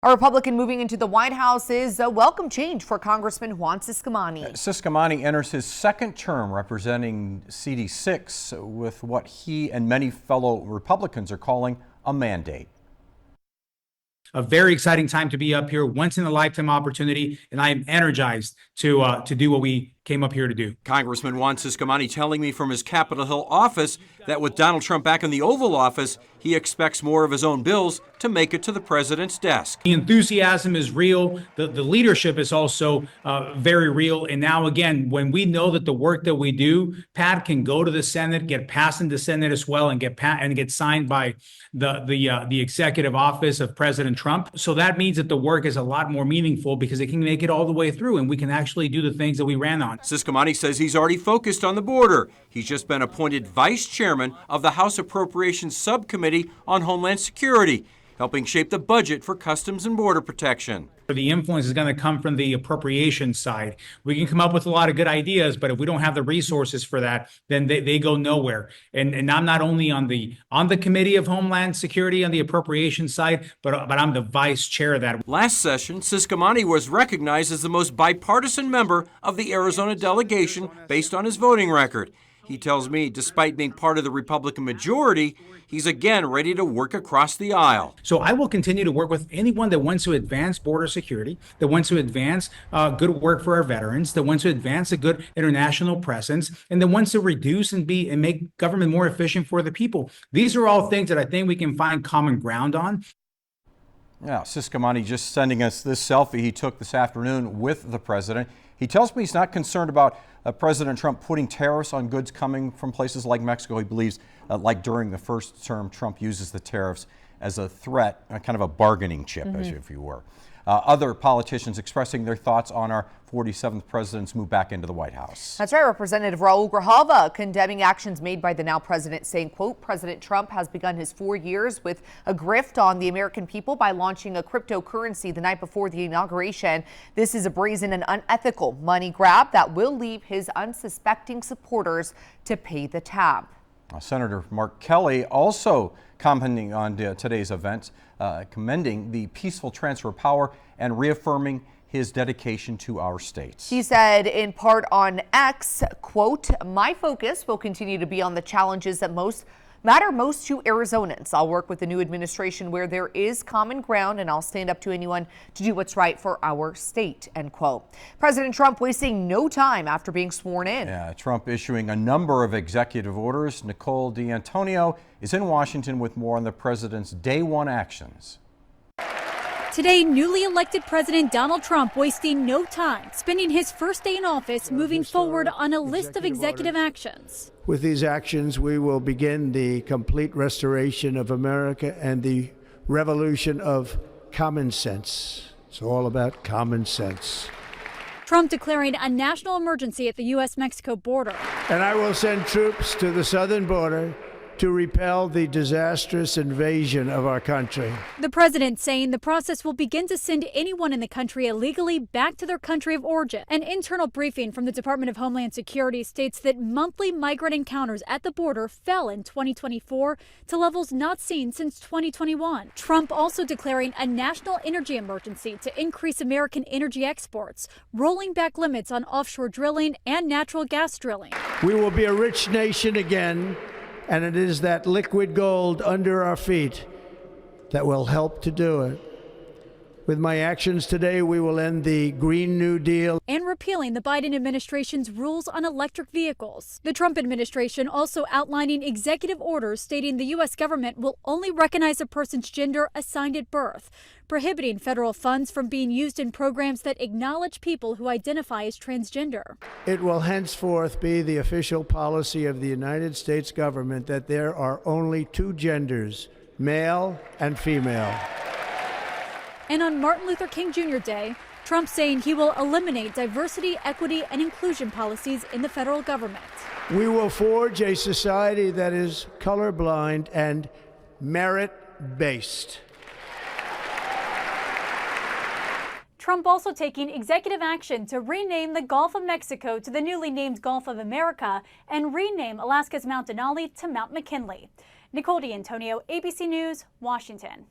A Republican moving into the White House is a welcome change for Congressman Juan Ciscomani. Ciscomani enters his second term representing CD6 with what he and many fellow Republicans are calling a mandate. A very exciting time to be up here, once in a lifetime opportunity, and I am energized to do what we came up here to do. Congressman Juan Ciscomani telling me from his Capitol Hill office that with Donald Trump back in the Oval Office, he expects more of his own bills to make it to the president's desk. The enthusiasm is real. The leadership is also very real. And now, again, when we know that the work that we do, Pat can go to the Senate, get passed in the Senate as well, and get signed by the executive office of President Trump. So that means that the work is a lot more meaningful because it can make it all the way through, and we can actually do the things that we ran on. Ciscomani says he's already focused on the border. He's just been appointed vice chairman of the House Appropriations Subcommittee on Homeland Security, helping shape the budget for Customs and Border Protection. The influence is going to come from the appropriation side. We can come up with a lot of good ideas, but if we don't have the resources for that, then they go nowhere. And I'm not only on the Committee of Homeland Security on the appropriation side, but I'm the vice chair of that. Last session, Ciscomani was recognized as the most bipartisan member of the Arizona delegation based on his voting record. He tells me, despite being part of the Republican majority, he's again ready to work across the aisle. So I will continue to work with anyone that wants to advance border security, that wants to advance good work for our veterans, that wants to advance a good international presence, and that wants to reduce and make government more efficient for the people. These are all things that I think we can find common ground on. Yeah, Ciscomani just sending us this selfie he took this afternoon with the president. He tells me he's not concerned about President Trump putting tariffs on goods coming from places like Mexico. He believes, like during the first term, Trump uses the tariffs as a threat, kind of a bargaining chip, if you were. Other politicians expressing their thoughts on our 47th president's move back into the White House. That's right. Representative Raul Grijalva condemning actions made by the now president, saying, quote, President Trump has begun his 4 years with a grift on the American people by launching a cryptocurrency the night before the inauguration. This is a brazen and unethical money grab that will leave his unsuspecting supporters to pay the tab. Senator Mark Kelly also commenting on today's event, commending the peaceful transfer of power and reaffirming his dedication to our states. He said in part on X, quote, my focus will continue to be on the challenges that matter most to Arizonans. I'll work with the new administration where there is common ground, and I'll stand up to anyone to do what's right for our state, end quote. President Trump wasting no time after being sworn in. Yeah, Trump issuing a number of executive orders. Nicole D'Antonio is in Washington with more on the president's day one actions. Today, newly elected President Donald Trump wasting no time, spending his first day in office moving forward on a list of executive actions. With these actions, we will begin the complete restoration of America and the revolution of common sense. It's all about common sense. Trump declaring a national emergency at the U.S.-Mexico border. And I will send troops to the southern border to repel the disastrous invasion of our country. The president saying the process will begin to send anyone in the country illegally back to their country of origin. An internal briefing from the Department of Homeland Security states that monthly migrant encounters at the border fell in 2024 to levels not seen since 2021. Trump also declaring a national energy emergency to increase American energy exports, rolling back limits on offshore drilling and natural gas drilling. We will be a rich nation again, and it is that liquid gold under our feet that will help to do it. With my actions today, we will end the Green New Deal and repealing the Biden administration's rules on electric vehicles. The Trump administration also outlining executive orders stating the U.S. government will only recognize a person's gender assigned at birth, prohibiting federal funds from being used in programs that acknowledge people who identify as transgender. It will henceforth be the official policy of the United States government that there are only two genders, male and female. And on Martin Luther King Jr. Day, Trump saying he will eliminate diversity, equity, and inclusion policies in the federal government. We will forge a society that is colorblind and merit-based. Trump also taking executive action to rename the Gulf of Mexico to the newly named Gulf of America and rename Alaska's Mount Denali to Mount McKinley. Nicole D'Antonio, ABC News, Washington.